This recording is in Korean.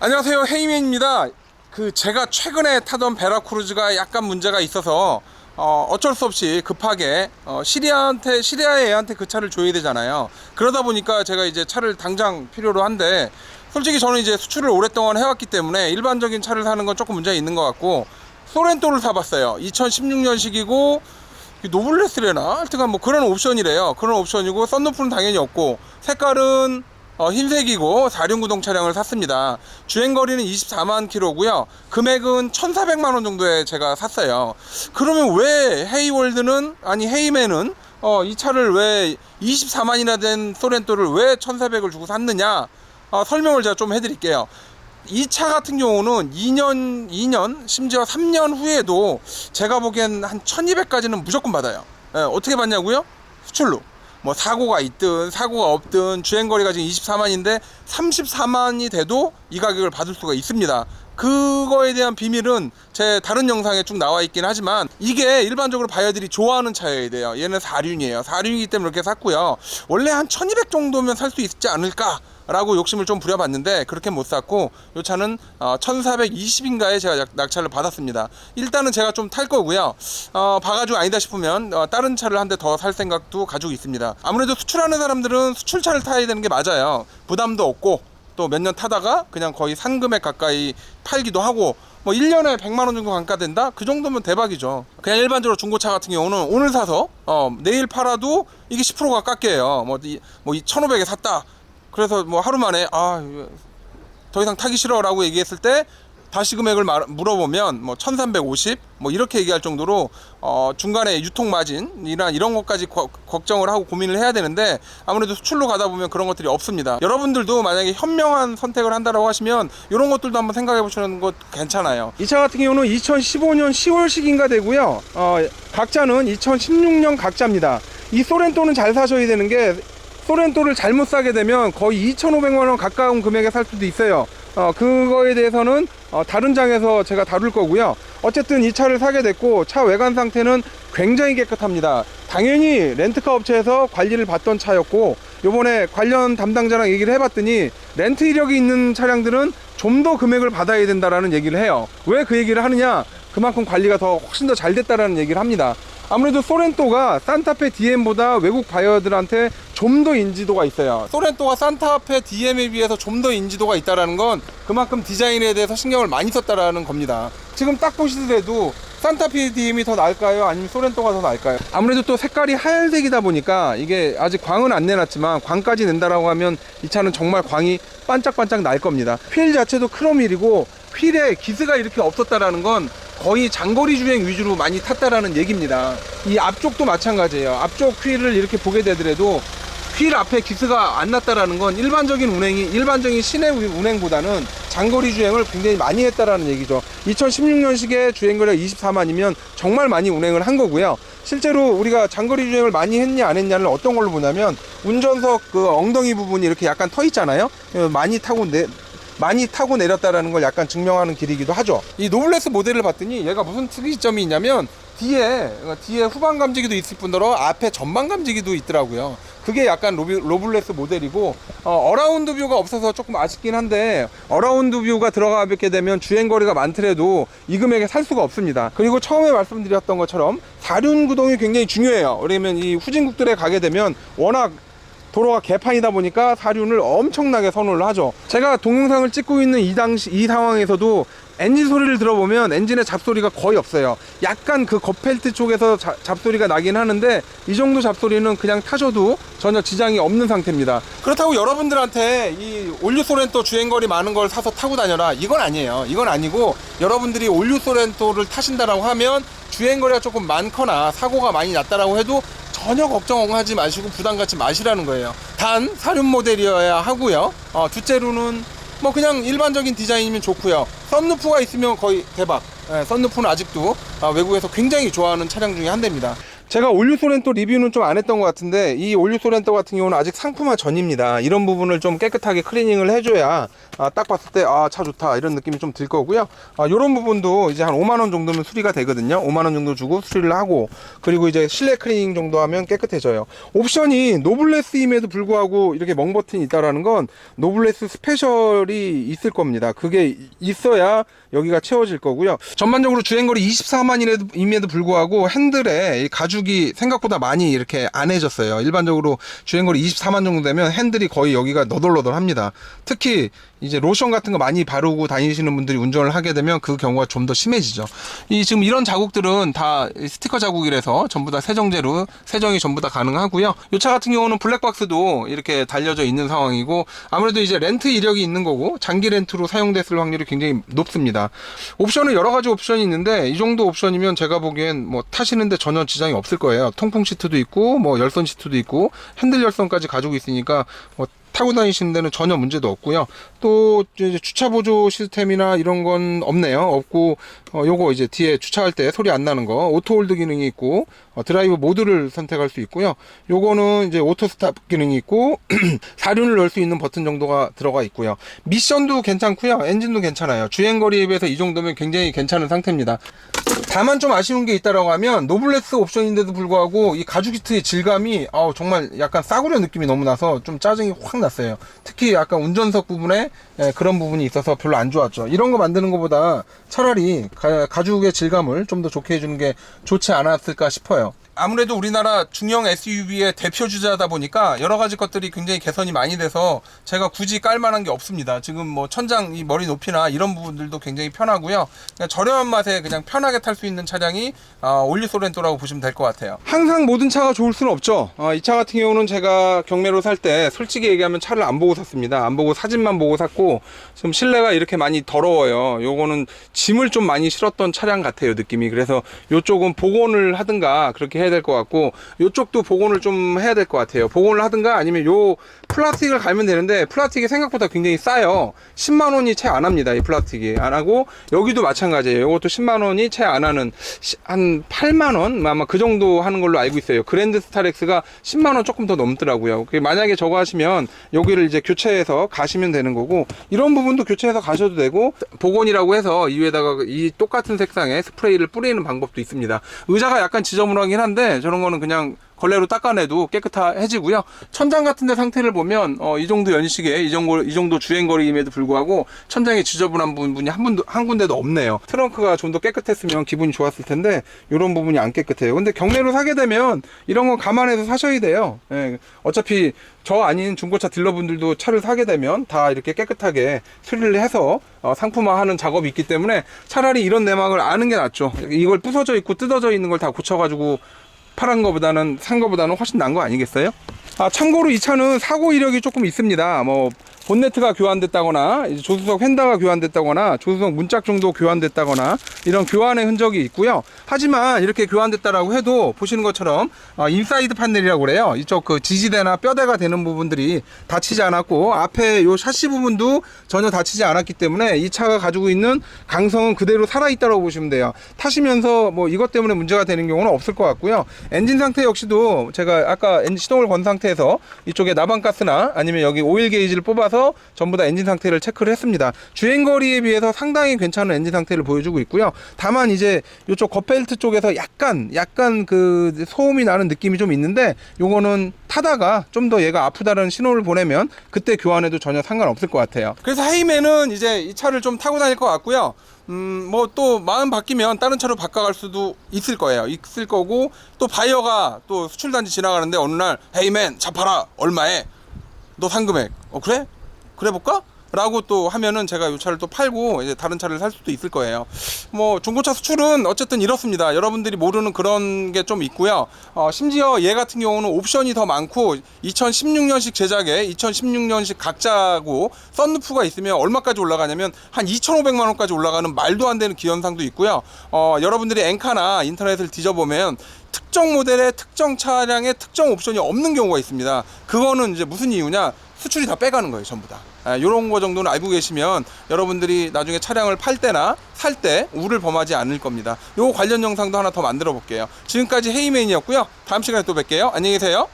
안녕하세요, 헤이맨입니다. 제가 최근에 타던 베라크루즈가 약간 문제가 있어서 어쩔 수 없이 급하게 시리아 애한테 그 차를 줘야 되잖아요. 그러다 보니까 제가 이제 차를 당장 필요로 한데, 솔직히 저는 이제 수출을 오랫동안 해왔기 때문에 일반적인 차를 사는 건 조금 문제가 있는 것 같고, 소렌토를 사봤어요. 2016년식이고 노블레스래나 하여튼간 뭐 그런 옵션이래요. 그런 옵션이고 썬루프는 당연히 없고, 색깔은 흰색이고 4륜구동 차량을 샀습니다. 주행거리는 24만 킬로고요. 금액은 1,400만원 정도에 제가 샀어요. 그러면 왜 헤이맨은 이 차를 왜 24만이나 된 소렌토를 왜 1,400을 주고 샀느냐, 설명을 제가 좀 해드릴게요. 이 차 같은 경우는 2년 심지어 3년 후에도 제가 보기엔 한 1200까지는 무조건 받아요. 어떻게 받냐고요? 수출로. 뭐 사고가 있든 사고가 없든 주행거리가 지금 24만인데 34만이 돼도 이 가격을 받을 수가 있습니다. 그거에 대한 비밀은 제 다른 영상에 쭉 나와 있긴 하지만, 이게 일반적으로 바이어들이 좋아하는 차여야 돼요. 얘는 4륜이에요. 4륜이기 때문에 이렇게 샀고요. 원래 한 1200 정도면 살 수 있지 않을까 라고 욕심을 좀 부려봤는데 그렇게 못 샀고, 이 차는 1420인가에 제가 낙찰을 받았습니다. 일단은 제가 좀 탈 거고요. 봐가지고 아니다 싶으면 다른 차를 한 대 더 살 생각도 가지고 있습니다. 아무래도 수출하는 사람들은 수출차를 타야 되는 게 맞아요. 부담도 없고, 또 몇 년 타다가 그냥 거의 산금액 가까이 팔기도 하고, 뭐 1년에 100만원 정도 감가된다? 그 정도면 대박이죠. 그냥 일반적으로 중고차 같은 경우는 오늘 사서 내일 팔아도 이게 10%가 깎여요. 뭐 1,500에 샀다, 그래서 뭐 하루 만에 더 이상 타기 싫어 라고 얘기했을 때 다시 금액을 물어보면 뭐 1,350 뭐 이렇게 얘기할 정도로 중간에 유통 마진이나 이런 것까지 걱정을 하고 고민을 해야 되는데, 아무래도 수출로 가다 보면 그런 것들이 없습니다. 여러분들도 만약에 현명한 선택을 한다라고 하시면 이런 것들도 한번 생각해 보시는 것 괜찮아요. 이 차 같은 경우는 2015년 10월식인가 되고요. 각자는 2016년 각자입니다. 이 소렌토는 잘 사셔야 되는 게, 소렌토를 잘못 사게 되면 거의 2,500만원 가까운 금액에 살 수도 있어요. 그거에 대해서는 다른 장에서 제가 다룰 거고요. 어쨌든 이 차를 사게 됐고, 차 외관 상태는 굉장히 깨끗합니다. 당연히 렌트카 업체에서 관리를 받던 차였고, 요번에 관련 담당자랑 얘기를 해봤더니 렌트 이력이 있는 차량들은 좀 더 금액을 받아야 된다라는 얘기를 해요. 왜 그 얘기를 하느냐, 그만큼 관리가 훨씬 더 잘 됐다라는 얘기를 합니다. 아무래도 소렌토가 산타페 DM보다 외국 바이어들한테 좀 더 인지도가 있어요. 소렌토가 산타페 DM에 비해서 좀 더 인지도가 있다는 건 그만큼 디자인에 대해서 신경을 많이 썼다는 겁니다. 지금 딱 보시더라도 산타페 DM이 더 나을까요? 아니면 소렌토가 더 나을까요? 아무래도 또 색깔이 하얀색이다 보니까, 이게 아직 광은 안 내놨지만 광까지 낸다라고 하면 이 차는 정말 광이 반짝반짝 날 겁니다. 휠 자체도 크롬휠이고, 휠에 기스가 이렇게 없었다라는 건 거의 장거리 주행 위주로 많이 탔다라는 얘기입니다. 이 앞쪽도 마찬가지예요. 앞쪽 휠을 이렇게 보게 되더라도 휠 앞에 기스가 안 났다라는 건 일반적인 시내 운행보다는 장거리 주행을 굉장히 많이 했다라는 얘기죠. 2016년식의 주행거리가 24만이면 정말 많이 운행을 한 거고요. 실제로 우리가 장거리 주행을 많이 했냐 안 했냐를 어떤 걸로 보냐면, 운전석 그 엉덩이 부분이 이렇게 약간 터 있잖아요. 많이 타고 내렸다라는 걸 약간 증명하는 길이기도 하죠. 이 노블레스 모델을 봤더니 얘가 무슨 특이점이 있냐면, 뒤에 후방 감지기도 있을 뿐더러 앞에 전방 감지기도 있더라고요. 그게 약간 노블레스 모델이고, 어라운드 뷰가 없어서 조금 아쉽긴 한데, 어라운드 뷰가 들어가게 되면 주행거리가 많더라도 이 금액에 살 수가 없습니다. 그리고 처음에 말씀드렸던 것처럼 4륜 구동이 굉장히 중요해요. 왜냐면 이 후진국들에 가게 되면 워낙 도로가 개판이다 보니까 4륜을 엄청나게 선호를 하죠. 제가 동영상을 찍고 있는 이 상황에서도 엔진 소리를 들어보면 엔진의 잡소리가 거의 없어요. 약간 그 겉펠트 쪽에서 잡소리가 나긴 하는데, 이 정도 잡소리는 그냥 타셔도 전혀 지장이 없는 상태입니다. 그렇다고 여러분들한테 이 올류 소렌토 주행거리 많은 걸 사서 타고 다녀라, 이건 아니에요. 이건 아니고, 여러분들이 올류 소렌토를 타신다라고 하면 주행거리가 조금 많거나 사고가 많이 났다라고 해도 전혀 걱정하지 마시고 부담 갖지 마시라는 거예요. 단 4륜 모델이어야 하고요. 둘째로는 뭐 그냥 일반적인 디자인이면 좋고요. 썬루프가 있으면 거의 대박. 썬루프는 아직도 외국에서 굉장히 좋아하는 차량 중에 한 대입니다. 제가 올류 소렌토 리뷰는 좀 안 했던 것 같은데, 이 올류 소렌토 같은 경우는 아직 상품화 전입니다. 이런 부분을 좀 깨끗하게 클리닝을 해줘야 딱 봤을 때 차 좋다 이런 느낌이 좀 들 거고요. 이런 부분도 이제 한 5만원 정도면 수리가 되거든요. 5만원 정도 주고 수리를 하고, 그리고 이제 실내 클리닝 정도 하면 깨끗해져요. 옵션이 노블레스임에도 불구하고 이렇게 멍 버튼이 있다라는 건 노블레스 스페셜이 있을 겁니다. 그게 있어야 여기가 채워질 거고요. 전반적으로 주행거리 24만임에도 불구하고 핸들에 이 가죽이 생각보다 많이 이렇게 안해졌어요. 일반적으로 주행거리 24만 정도 되면 핸들이 거의 여기가 너덜너덜합니다. 특히 이제 로션 같은 거 많이 바르고 다니시는 분들이 운전을 하게 되면 그 경우가 좀 더 심해지죠. 지금 이런 자국들은 다 스티커 자국이라서 전부 다 세정제로 세정이 전부 다 가능하고요. 이 차 같은 경우는 블랙박스도 이렇게 달려져 있는 상황이고, 아무래도 이제 렌트 이력이 있는 거고 장기 렌트로 사용됐을 확률이 굉장히 높습니다. 옵션은 여러 가지 옵션이 있는데, 이 정도 옵션이면 제가 보기엔 뭐 타시는데 전혀 지장이 없을 거예요. 통풍 시트도 있고 뭐 열선 시트도 있고 핸들 열선까지 가지고 있으니까 뭐 타고 다니시는 데는 전혀 문제도 없고요. 또 이제 주차 보조 시스템이나 이런 건 없네요. 없고, 요거 이제 뒤에 주차할 때 소리 안 나는 거 오토 홀드 기능이 있고, 드라이브 모드를 선택할 수 있고요. 요거는 이제 오토 스탑 기능이 있고 사륜을 넣을 수 있는 버튼 정도가 들어가 있고요. 미션도 괜찮고요. 엔진도 괜찮아요. 주행거리에 비해서 이 정도면 굉장히 괜찮은 상태입니다. 다만 좀 아쉬운 게 있다라고 하면, 노블레스 옵션인데도 불구하고 이 가죽 시트의 질감이 정말 약간 싸구려 느낌이 너무 나서 좀 짜증이 확 났어요. 특히 약간 운전석 부분에 그런 부분이 있어서 별로 안 좋았죠. 이런 거 만드는 것보다 차라리 가죽의 질감을 좀 더 좋게 해주는 게 좋지 않았을까 싶어요. 아무래도 우리나라 중형 SUV의 대표 주자다 보니까 여러 가지 것들이 굉장히 개선이 많이 돼서 제가 굳이 깔 만한 게 없습니다. 지금 뭐 천장 이 머리 높이나 이런 부분들도 굉장히 편하고요. 그냥 저렴한 맛에 그냥 편하게 탈 수 있는 차량이 올류 소렌토라고 보시면 될 것 같아요. 항상 모든 차가 좋을 수는 없죠. 이 차 같은 경우는 제가 경매로 살 때 솔직히 얘기하면 차를 안 보고 샀습니다. 안 보고 사진만 보고 샀고, 지금 실내가 이렇게 많이 더러워요. 요거는 짐을 좀 많이 실었던 차량 같아요, 느낌이. 그래서 요쪽은 복원을 하든가 그렇게 해야 될 것 같고, 요쪽도 복원을 좀 해야 될 것 같아요. 복원을 하든가 아니면 요 플라스틱을 갈면 되는데, 플라스틱이 생각보다 굉장히 싸요. 10만원이 채 안 합니다. 이 플라스틱이 안 하고, 여기도 마찬가지예요. 요것도 10만원이 채 안 하는, 한 8만원 아마 그 정도 하는 걸로 알고 있어요. 그랜드 스타렉스가 10만원 조금 더 넘더라고요. 만약에 저거 하시면 여기를 이제 교체해서 가시면 되는 거고, 이런 부분도 교체해서 가셔도 되고, 복원이라고 해서 이 위에다가 이 똑같은 색상의 스프레이를 뿌리는 방법도 있습니다. 의자가 약간 지저분하긴 한데 저런 거는 그냥 걸레로 닦아내도 깨끗해지고요. 천장 같은 데 상태를 보면 이 정도 연식에 이 정도 주행거리임에도 불구하고 천장에 지저분한 부분이 한 군데도 없네요. 트렁크가 좀 더 깨끗했으면 기분이 좋았을 텐데 이런 부분이 안 깨끗해요. 근데 경매로 사게 되면 이런 건 감안해서 사셔야 돼요. 어차피 저 아닌 중고차 딜러분들도 차를 사게 되면 다 이렇게 깨끗하게 수리를 해서 상품화하는 작업이 있기 때문에 차라리 이런 내막을 아는 게 낫죠. 이걸 부서져 있고 뜯어져 있는 걸 다 고쳐가지고 산 거보다는 훨씬 나은 거 아니겠어요? 참고로 이 차는 사고 이력이 조금 있습니다. 뭐 본네트가 교환됐다거나, 조수석 휀다가 교환됐다거나, 조수석 문짝 정도 교환됐다거나, 이런 교환의 흔적이 있고요. 하지만 이렇게 교환됐다라고 해도 보시는 것처럼 인사이드 판넬이라고 그래요. 이쪽 그 지지대나 뼈대가 되는 부분들이 다치지 않았고, 앞에 요 샤시 부분도 전혀 다치지 않았기 때문에 이 차가 가지고 있는 강성은 그대로 살아있다고 보시면 돼요. 타시면서 뭐 이것 때문에 문제가 되는 경우는 없을 것 같고요. 엔진 상태 역시도 제가 아까 시동을 건 상태에서 이쪽에 나방가스나 아니면 여기 오일 게이지를 뽑아서 전부 다 엔진 상태를 체크를 했습니다. 주행거리에 비해서 상당히 괜찮은 엔진 상태를 보여주고 있고요. 다만 이제 이쪽 겉벨트 쪽에서 약간 그 소음이 나는 느낌이 좀 있는데, 요거는 타다가 좀 더 얘가 아프다는 신호를 보내면 그때 교환해도 전혀 상관없을 것 같아요. 그래서 헤이맨은 이제 이 차를 좀 타고 다닐 것 같고요. 뭐 또 마음 바뀌면 다른 차로 바꿔갈 수도 있을 거고, 또 바이어가 또 수출단지 지나가는데 어느 날 헤이맨 차 팔아, 얼마에? 너 산 금액 그래? 그래 볼까? 라고 또 하면은 제가 이 차를 또 팔고 이제 다른 차를 살 수도 있을 거예요. 뭐 중고차 수출은 어쨌든 이렇습니다. 여러분들이 모르는 그런 게 좀 있고요. 심지어 얘 같은 경우는 옵션이 더 많고 2016년식 제작에 2016년식 각자고 썬루프가 있으면 얼마까지 올라가냐면 한 2,500만 원까지 올라가는 말도 안 되는 기현상도 있고요. 여러분들이 엔카나 인터넷을 뒤져보면 특정 모델의 특정 차량에 특정 옵션이 없는 경우가 있습니다. 그거는 이제 무슨 이유냐? 수출이 다 빼가는 거예요, 전부 다. 이런 거 정도는 알고 계시면 여러분들이 나중에 차량을 팔 때나 살 때 우를 범하지 않을 겁니다. 요 관련 영상도 하나 더 만들어 볼게요. 지금까지 헤이맨이었고요. 다음 시간에 또 뵐게요. 안녕히 계세요.